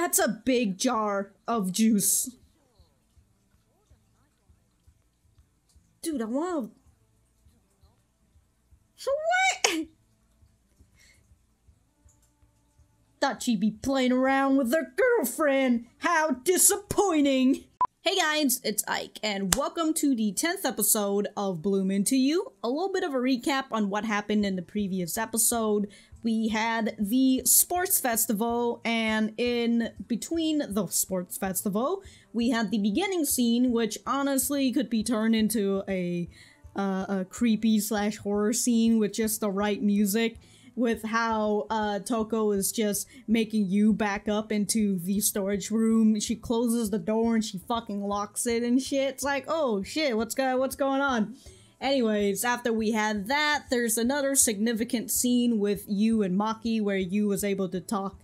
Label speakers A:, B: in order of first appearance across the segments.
A: That's a big jar of juice. Dude, I wanna... What? Thought she'd be playing around with her girlfriend. How disappointing. Hey guys, it's Ike, and welcome to the 10th episode of Bloom Into You. A little bit of a recap on what happened in the previous episode. We had the sports festival, and in between the sports festival, we had the beginning scene, which honestly could be turned into a creepy / horror scene with just the right music. With how Toko is just making you back up into the storage room. She closes the door and she fucking locks it and shit. It's like, oh shit, what's going on? Anyways, after we had that, there's another significant scene with Yu and Maki where Yu was able to talk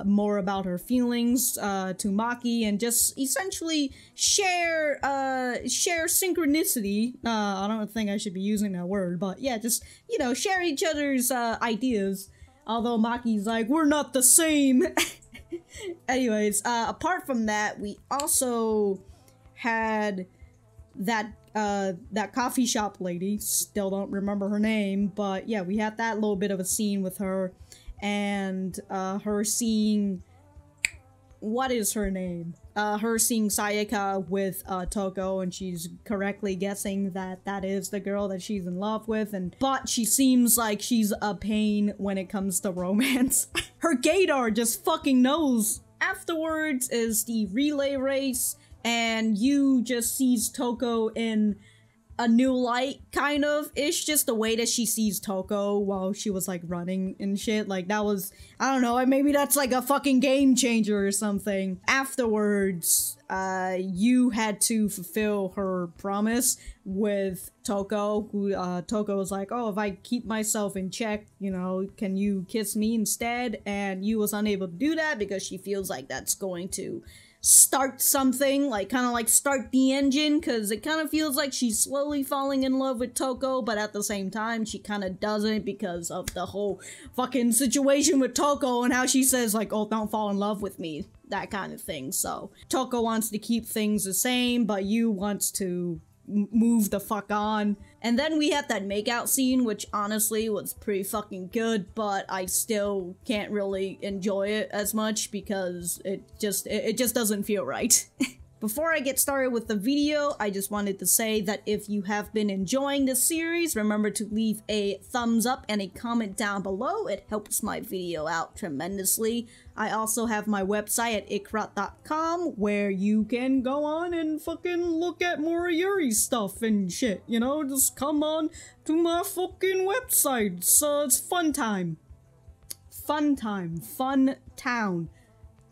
A: more about her feelings to Maki and just essentially share synchronicity. I don't think I should be using that word, but yeah, just, you know, share each other's ideas. Although Maki's like, we're not the same. Anyways, apart from that, we also had that coffee shop lady. Still don't remember her name, but yeah, we had that little bit of a scene with her. And her seeing, what is her name? Her seeing Sayaka with Toko, and she's correctly guessing that that is the girl that she's in love with, but she seems like she's a pain when it comes to romance. Her gaydar just fucking knows. Afterwards is the relay race, and Yu just sees Toko in a new light, kind of. It's just the way that she sees Toko while she was like running and shit. Like that was, I don't know, maybe that's like a fucking game changer or something. Afterwards, Yu had to fulfill her promise with Toko, who Toko was like, oh, if I keep myself in check, you know, can you kiss me instead? And Yu was unable to do that because she feels like that's going to start something, like kind of like start the engine, because it kind of feels like she's slowly falling in love with Toko, but at the same time she kind of doesn't because of the whole fucking situation with Toko and how she says like, oh, don't fall in love with me, that kind of thing. So Toko wants to keep things the same, but Yu wants to move the fuck on. And then we had that makeout scene, which honestly was pretty fucking good, but I still can't really enjoy it as much because it just doesn't feel right. Before I get started with the video, I just wanted to say that if you have been enjoying this series, remember to leave a thumbs up and a comment down below. It helps my video out tremendously. I also have my website at ikrat.com where you can go on and fucking look at more Yuri stuff and shit, you know? Just come on to my fucking website. It's fun time. Fun time. Fun town.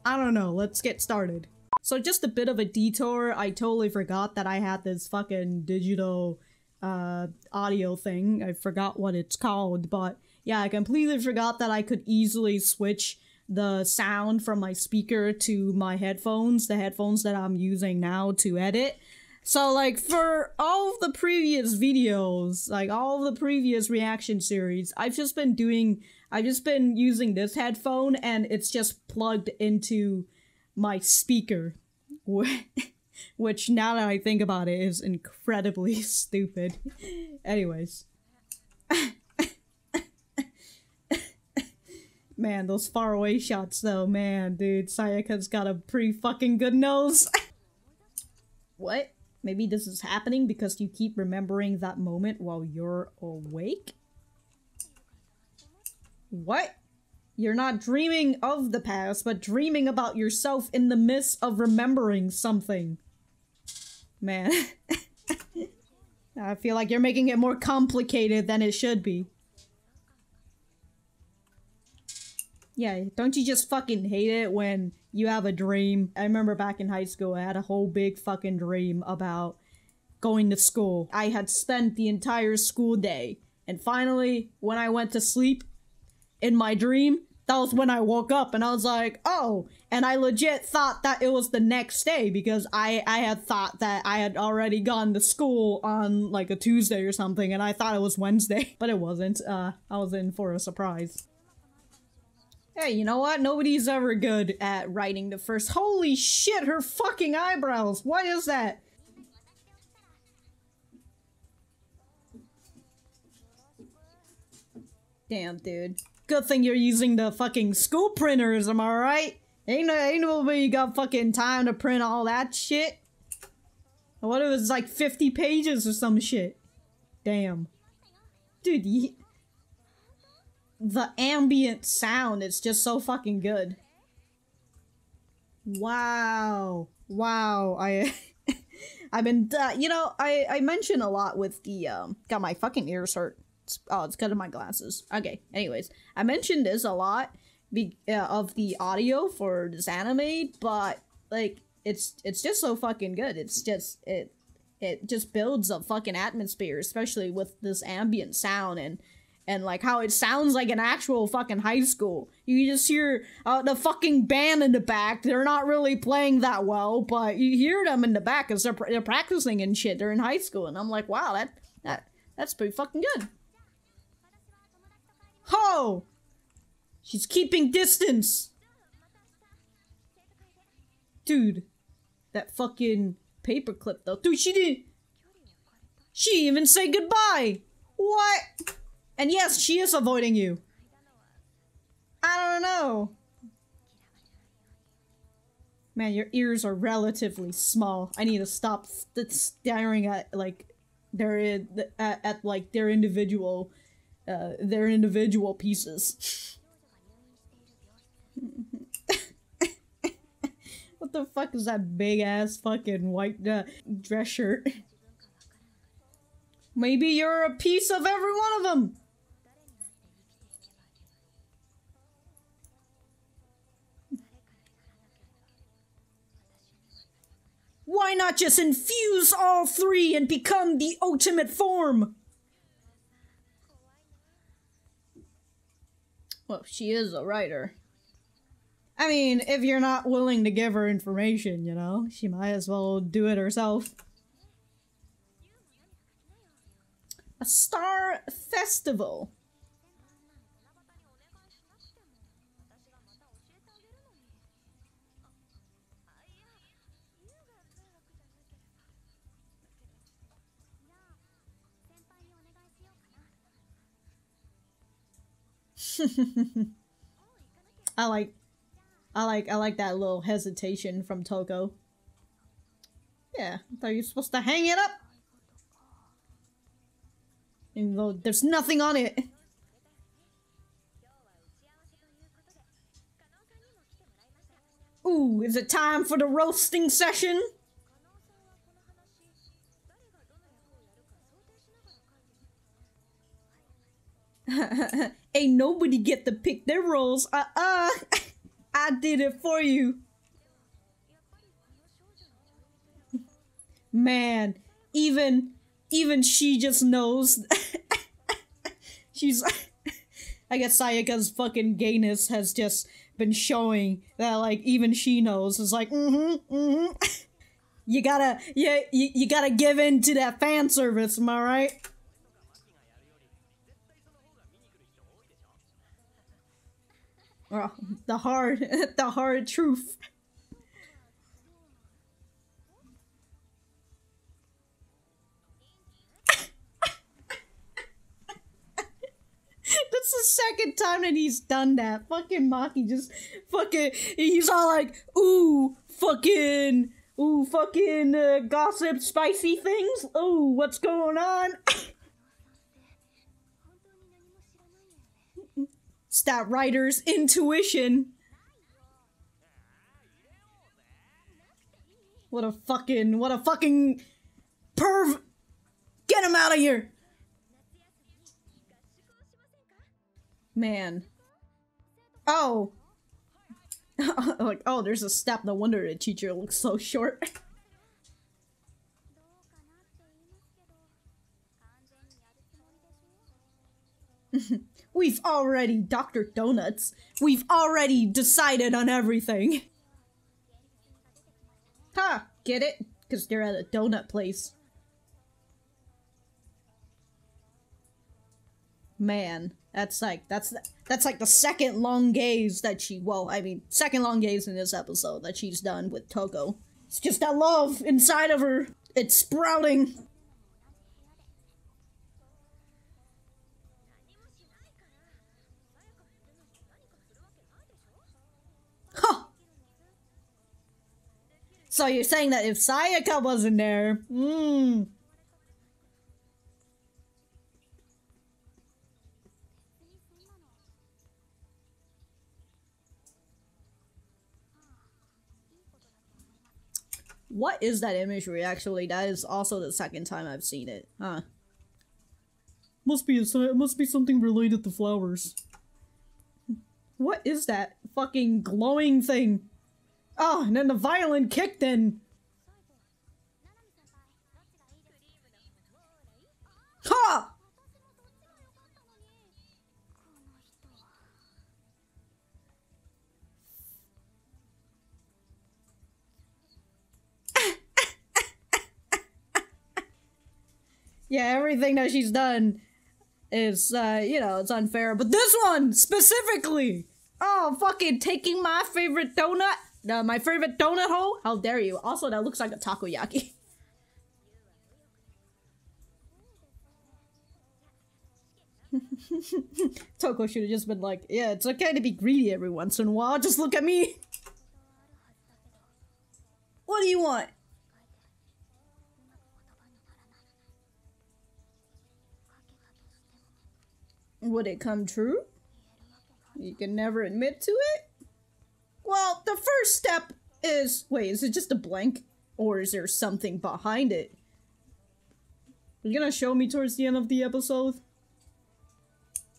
A: I don't know, let's get started. So just a bit of a detour, I totally forgot that I had this fucking digital audio thing. I forgot what it's called, but yeah, I completely forgot that I could easily switch the sound from my speaker to my headphones, the headphones that I'm using now to edit. So like for all of the previous videos, like all of the previous reaction series, I've just been using this headphone and it's just plugged into my speaker, which now that I think about it is incredibly stupid. Anyways. Man, those faraway shots though, man, dude, Sayaka's got a pretty fucking good nose. What? Maybe this is happening because you keep remembering that moment while you're awake? What? You're not dreaming of the past, but dreaming about yourself in the midst of remembering something. Man. I feel like you're making it more complicated than it should be. Yeah, don't you just fucking hate it when you have a dream? I remember back in high school, I had a whole big fucking dream about going to school. I had spent the entire school day, and finally, when I went to sleep, in my dream, that was when I woke up and I was like, oh, and I legit thought that it was the next day because I had thought that I had already gone to school on like a Tuesday or something and I thought it was Wednesday, but it wasn't. I was in for a surprise. Hey, you know what? Nobody's ever good at writing the first. Holy shit, her fucking eyebrows! What is that? Damn, dude. Good thing you're using the fucking school printers, am I right? Ain't nobody got fucking time to print all that shit. What if it's like 50 pages or some shit? Damn. Dude, the ambient sound is just so fucking good. Wow. Wow. I've been, you know, I mention a lot with the, got my fucking ears hurt. Oh, it's because of my glasses. Okay, anyways. I mentioned this a lot of the audio for this anime, but, like, it's just so fucking good. It's just, it just builds a fucking atmosphere, especially with this ambient sound and like how it sounds like an actual fucking high school. You just hear the fucking band in the back. They're not really playing that well, but you hear them in the back because they're practicing and shit. They're in high school, and I'm like, wow, that's pretty fucking good. Ho! She's keeping distance! Dude, that fucking paperclip though. Dude, she didn't even say goodbye! What? And yes, she is avoiding you. I don't know. Man, your ears are relatively small. I need to stop staring at, like, their individual pieces. What the fuck is that big ass fucking white dress shirt? Maybe you're a piece of every one of them. Why not just infuse all three and become the ultimate form? Well, she is a writer. I mean, if you're not willing to give her information, you know, she might as well do it herself. A star festival. I like that little hesitation from Toko. Yeah, I thought you were supposed to hang it up. Even though there's nothing on it. Ooh, is it time for the roasting session? Ain't nobody get to pick their roles. I did it for you. Man, even she just knows. She's I guess Sayaka's fucking gayness has just been showing that, like, even she knows. It's like, you gotta give in to that fan service, am I right? Oh, the hard truth. That's the second time that he's done that. Fucking Maki just he's all like, ooh, fucking gossip spicy things. Ooh, what's going on? It's that writer's intuition. What a fucking perv. Get him out of here. Man. Oh. Like, oh, there's a step. No wonder the teacher looks so short. We've already, Dr. Donuts, we've already decided on everything. Ha! Get it? Because they're at a donut place. Man, that's That's like the second long gaze that she, well, I mean, second long gaze in this episode that she's done with Toko. It's just that love inside of her. It's sprouting. Huh. So you're saying that if Sayaka wasn't there, What is that imagery, actually? That is also the second time I've seen it. Huh. Must be something related to flowers. What is that fucking glowing thing? Oh, and then the violin kicked in. Ha! Yeah, everything that she's done is, you know, it's unfair. But this one, specifically! Oh, fucking taking my favorite donut? My favorite donut hole? How dare you? Also, that looks like a takoyaki. Toko should have just been like, yeah, it's okay to be greedy every once in a while. Just look at me. What do you want? Would it come true? You can never admit to it? Well, the first step is... Wait, is it just a blank? Or is there something behind it? You're gonna show me towards the end of the episode?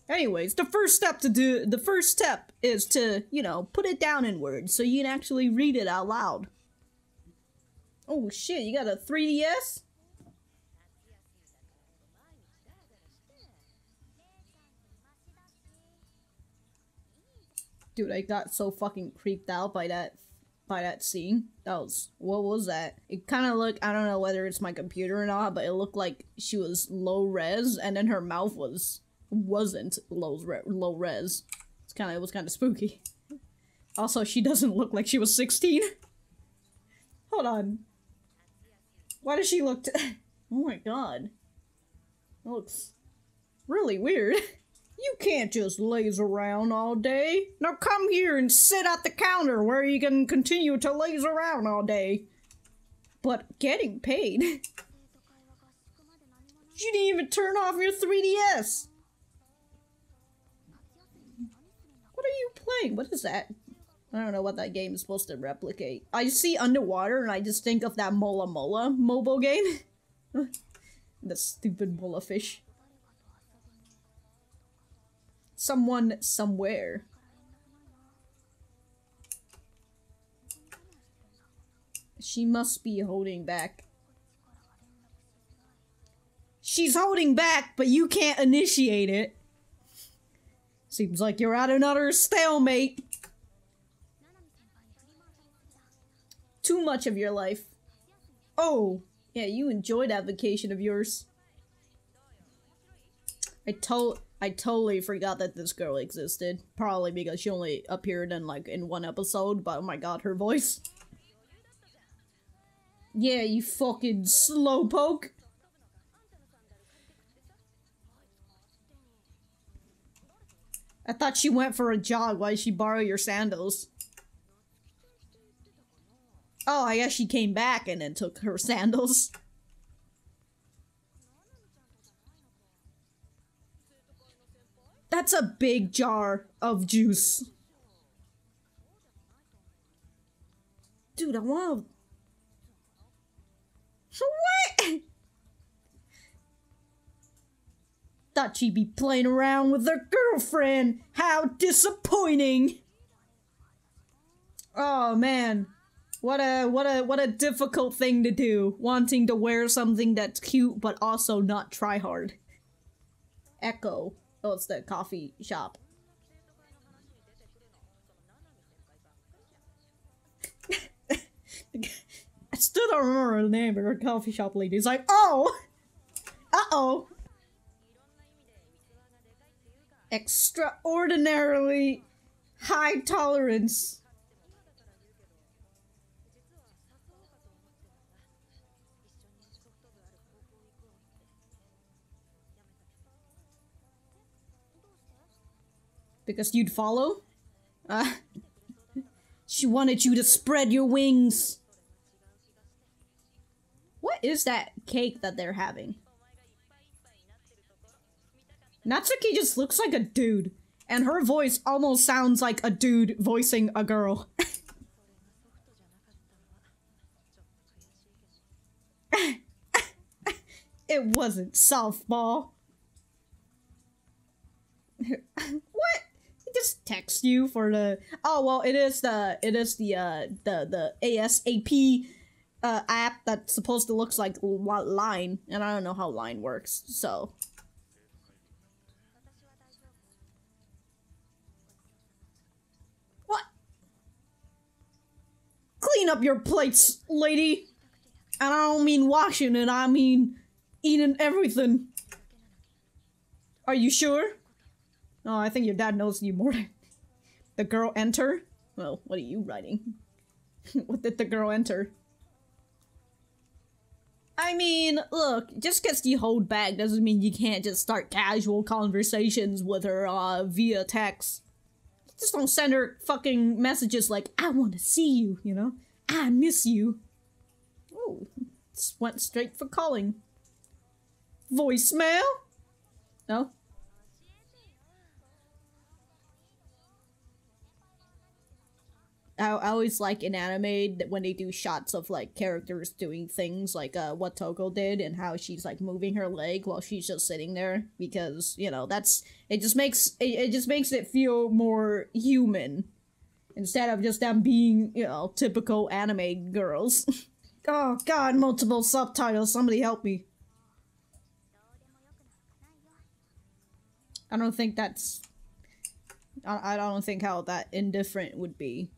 A: Anyways, the first step is to, you know, put it down in words so you can actually read it out loud. Oh shit, you got a 3DS? Dude, I got so fucking creeped out by that scene. What was that? It kind of looked, I don't know whether it's my computer or not, but it looked like she was low res, and then her mouth wasn't low res. It was kind of spooky. Also, she doesn't look like she was 16. Hold on. Why does she look oh my god. It looks really weird. You can't just laze around all day. Now come here and sit at the counter where you can continue to laze around all day. But getting paid. You didn't even turn off your 3DS. What are you playing? What is that? I don't know what that game is supposed to replicate. I see underwater and I just think of that Mola Mola mobile game. The stupid Mola fish. Someone somewhere. She must be holding back. She's holding back, but you can't initiate it. Seems like you're at another stalemate. Too much of your life. Oh, yeah, you enjoy that vacation of yours. I totally forgot that this girl existed. Probably because she only appeared in one episode, but oh my god, her voice. Yeah, you fucking slowpoke. I thought she went for a jog. Why did she borrow your sandals? Oh, I guess she came back and then took her sandals. That's a big jar of juice. Dude, I want to... What? Thought she'd be playing around with her girlfriend. How disappointing. Oh man. What a difficult thing to do. Wanting to wear something that's cute but also not try hard. Echo. Oh, it's the coffee shop. I still don't remember the name of her coffee shop lady. It's like, oh! Uh-oh! Extraordinarily high tolerance. Because you'd follow? She wanted you to spread your wings. What is that cake that they're having? Natsuki just looks like a dude, and her voice almost sounds like a dude voicing a girl. It wasn't softball. What? He just text you for the— oh well, it is the ASAP app that's supposed to look like Line, and I don't know how Line works, so. What? Clean up your plates, lady. And I don't mean washing it, I mean eating everything. Are you sure? Oh, I think your dad knows you more. The girl enter? Well, what are you writing? What did the girl enter? I mean, look, just because you hold back doesn't mean you can't just start casual conversations with her via text. Just don't send her fucking messages like, I want to see you, you know? I miss you. Oh, just went straight for calling. Voicemail? No? I always like in anime that when they do shots of like characters doing things like what Toko did and how she's like moving her leg while she's just sitting there, because you know it just makes it feel more human instead of just them being, you know, typical anime girls. Oh god, multiple subtitles, somebody help me. I don't think that's I don't think how that indifferent would be.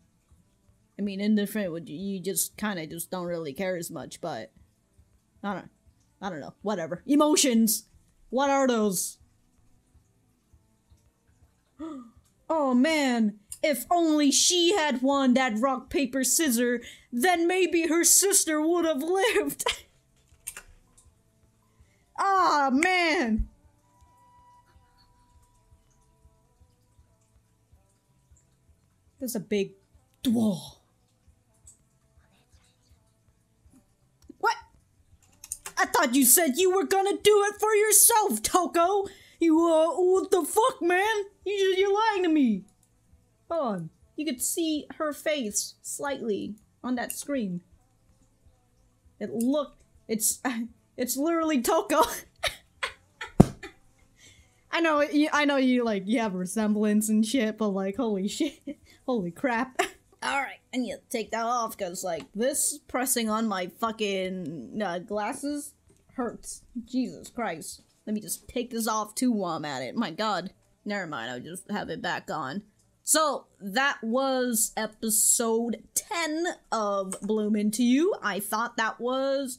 A: I mean, indifferent would you just kind of just don't really care as much, but I don't know, whatever. Emotions! What are those? Oh man, if only she had won that rock, paper, scissor, then maybe her sister would have lived. Ah, man! There's a big dwarf. What? I thought you said you were gonna do it for yourself, Toko! You, what the fuck, man? You're lying to me! Hold on. You could see her face slightly on that screen. It's literally Toko! I know you, like, you have a resemblance and shit, but, like, holy shit. Holy crap. Alright, I need to take that off, because, like, this pressing on my fucking glasses hurts. Jesus Christ. Let me just take this off too while I'm at it. My god. Never mind, I'll just have it back on. So, that was episode 10 of Bloom Into You. I thought that was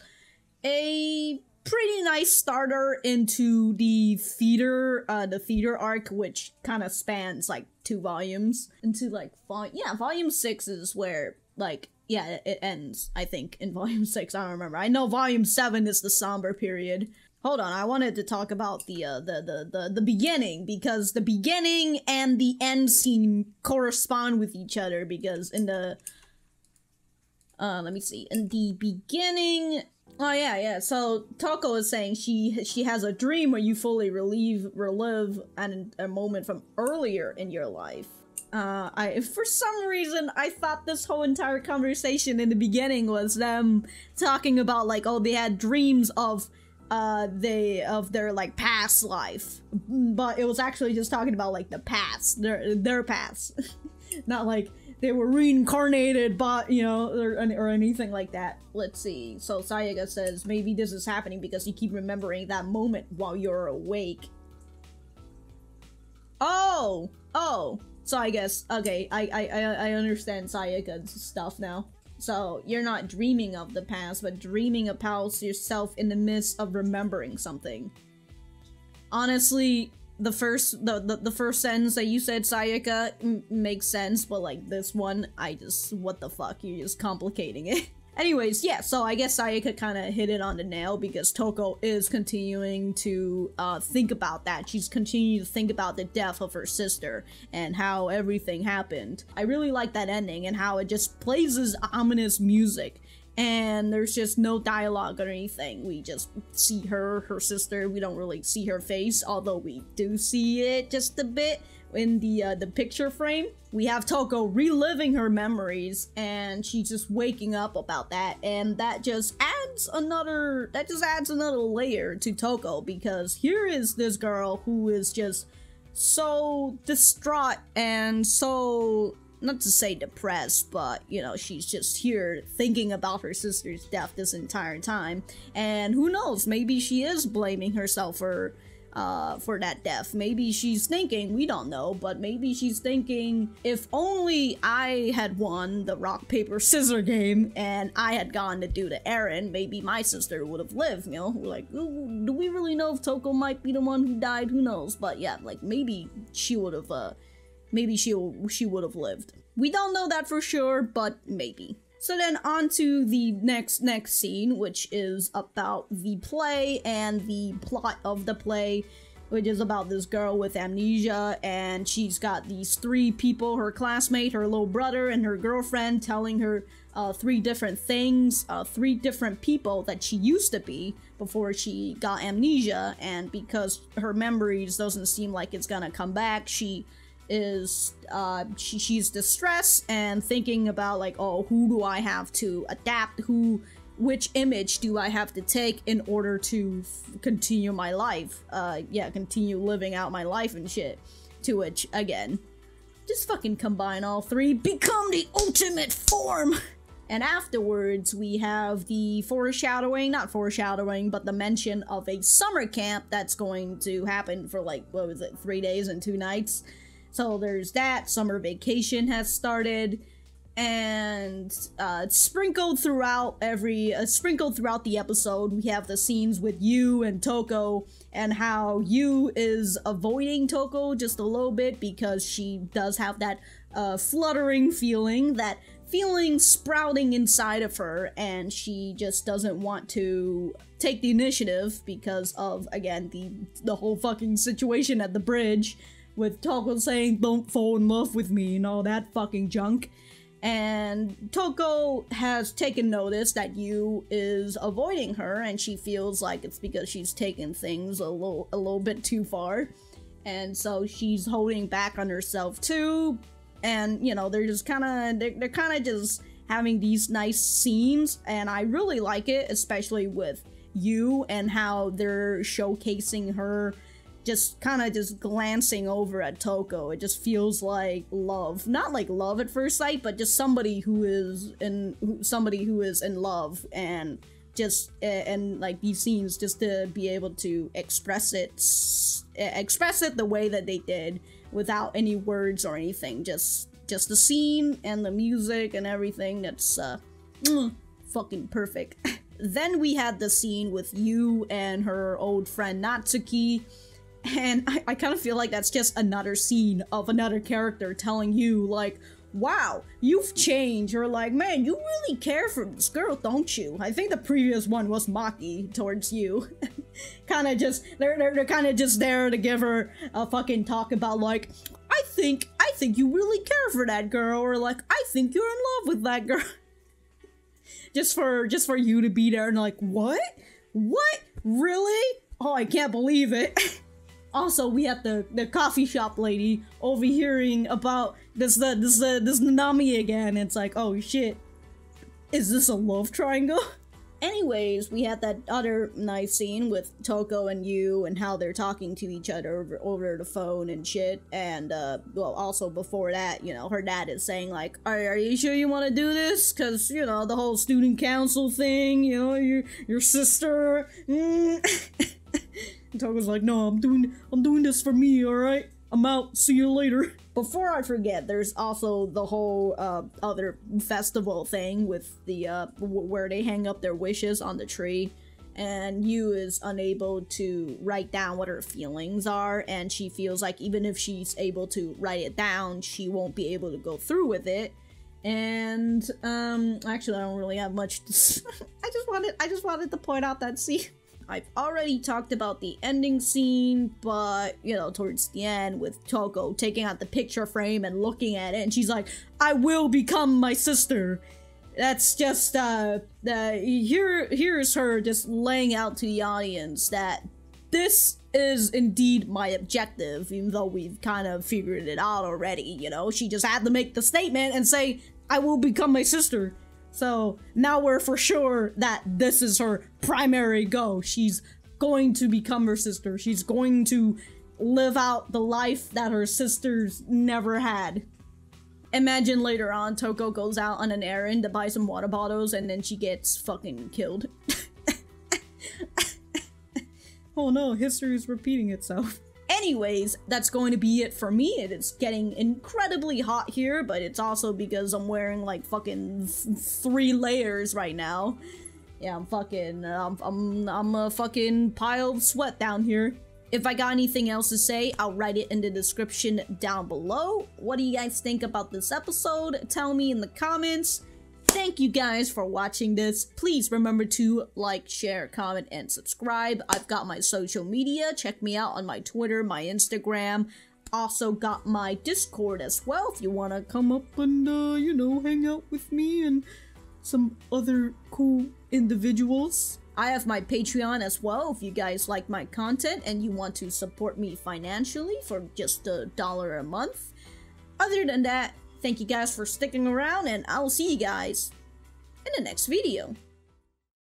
A: a pretty nice starter into the theater arc, which kind of spans, like, 2 volumes. Into, like, volume 6 is where, like, yeah, it ends, I think, in volume 6. I don't remember. I know volume 7 is the somber period. Hold on, I wanted to talk about the beginning, because the beginning and the end scene correspond with each other, because in the, let me see, in the beginning, oh yeah, so Toko is saying she has a dream where you fully relive a moment from earlier in your life. For some reason, I thought this whole entire conversation in the beginning was them talking about, like, oh, they had dreams of their like past life, but it was actually just talking about like the past, their past. Not like they were reincarnated, but you know, or anything like that. Let's see. So Sayaka says maybe this is happening because you keep remembering that moment while you're awake. Oh, so I guess, okay, I understand Sayaka's stuff now. So, you're not dreaming of the past, but dreaming about yourself in the midst of remembering something. Honestly, the first sentence that you said, Sayaka, makes sense, but like this one, what the fuck, you're just complicating it. Anyways, yeah, so I guess Sayaka kind of hit it on the nail because Toko is continuing to think about that. She's continuing to think about the death of her sister and how everything happened. I really like that ending and how it just plays this ominous music. And there's just no dialogue or anything. We just see her sister. We don't really see her face, although we do see it just a bit in the picture frame. We have Toko reliving her memories, and she's just waking up about that, and that just adds another layer to Toko, because here is this girl who is just so distraught and so, not to say depressed, but, you know, she's just here thinking about her sister's death this entire time. And who knows, maybe she is blaming herself for that death. Maybe she's thinking, we don't know, but maybe she's thinking, if only I had won the rock, paper, scissors game and I had gone to do the errand, maybe my sister would have lived, you know? We're like, ooh, do we really know if Toko might be the one who died? Who knows? But yeah, like, maybe she would have, she would have lived. We don't know that for sure, but maybe. So then on to the next scene, which is about the play and the plot of the play, which is about this girl with amnesia, and she's got these three people, her classmate, her little brother, and her girlfriend, telling her three different things, three different people that she used to be before she got amnesia, and because her memories doesn't seem like it's gonna come back, she's distressed and thinking about like, oh, who do I have to adapt, which image do I have to take in order to continue my life, continue living out my life and shit. To which, again, just fucking combine all three, become the ultimate form! And afterwards, we have the not foreshadowing, but the mention of a summer camp that's going to happen for like, 3 days and 2 nights. So there's that, summer vacation has started, and sprinkled throughout the episode, we have the scenes with Yu and Toko, and how Yu is avoiding Toko just a little bit because she does have that fluttering feeling, that feeling sprouting inside of her, and she just doesn't want to take the initiative because of, again, the whole fucking situation at the bridge, with Toko saying, don't fall in love with me, and all that fucking junk. And Toko has taken notice that Yu is avoiding her, and she feels like it's because she's taken things a little bit too far. And so she's holding back on herself too. And, you know, they're kind of just having these nice scenes, and I really like it, especially with Yu and how they're showcasing her just glancing over at Toko. It just feels like love. Not like love at first sight, but just somebody who is in love, and just and like these scenes, just to be able to express it the way that they did without any words or anything. Just the scene and the music and everything, that's fucking perfect. Then we had the scene with Yu and her old friend Natsuki. And I kind of feel like that's just another scene of another character telling you, like, wow, you've changed, or like, man, you really care for this girl, don't you? I think the previous one was Maki towards you. Kind of just, they're kind of just there to give her a fucking talk about, like, I think you really care for that girl, or like, I think you're in love with that girl. just for you to be there and like, what? What? Really? Oh, I can't believe it. Also, we have the coffee shop lady overhearing about this Nanami again. It's like, oh shit, is this a love triangle? Anyways, we had that other nice scene with Toko and Yu and how they're talking to each other over the phone and shit. And well, also before that, you know, her dad is saying like, are you sure you want to do this? Cause, you know, the whole student council thing, you know, your sister. Toko's like, no, I'm doing this for me, alright? I'm out, see you later. Before I forget, there's also the whole other festival thing with the where they hang up their wishes on the tree, and Yu is unable to write down what her feelings are, and she feels like even if she's able to write it down, she won't be able to go through with it. And actually I don't really have much to say. I just wanted to point out that scene. I've already talked about the ending scene, but, you know, towards the end with Toko taking out the picture frame and looking at it, and she's like, I will become my sister. That's just, here's her just laying out to the audience that this is indeed my objective, even though we've kind of figured it out already, you know? She just had to make the statement and say, I will become my sister. So now we're for sure that this is her primary goal. She's going to become her sister. She's going to live out the life that her sisters never had. Imagine later on, Toko goes out on an errand to buy some water bottles and then she gets fucking killed. Oh no, history is repeating itself. Anyways, that's going to be it for me. It is getting incredibly hot here, but it's also because I'm wearing like fucking 3 layers right now. Yeah, I'm fucking, I'm a fucking pile of sweat down here. If I got anything else to say, I'll write it in the description down below. What do you guys think about this episode? Tell me in the comments. Thank you guys for watching this. Please remember to like, share, comment, and subscribe. I've got my social media. Check me out on my Twitter, my Instagram. Also got my Discord as well if you want to come up and, you know, hang out with me and some other cool individuals. I have my Patreon as well if you guys like my content and you want to support me financially for just $1 a month. Other than that, thank you guys for sticking around, and I will see you guys in the next video.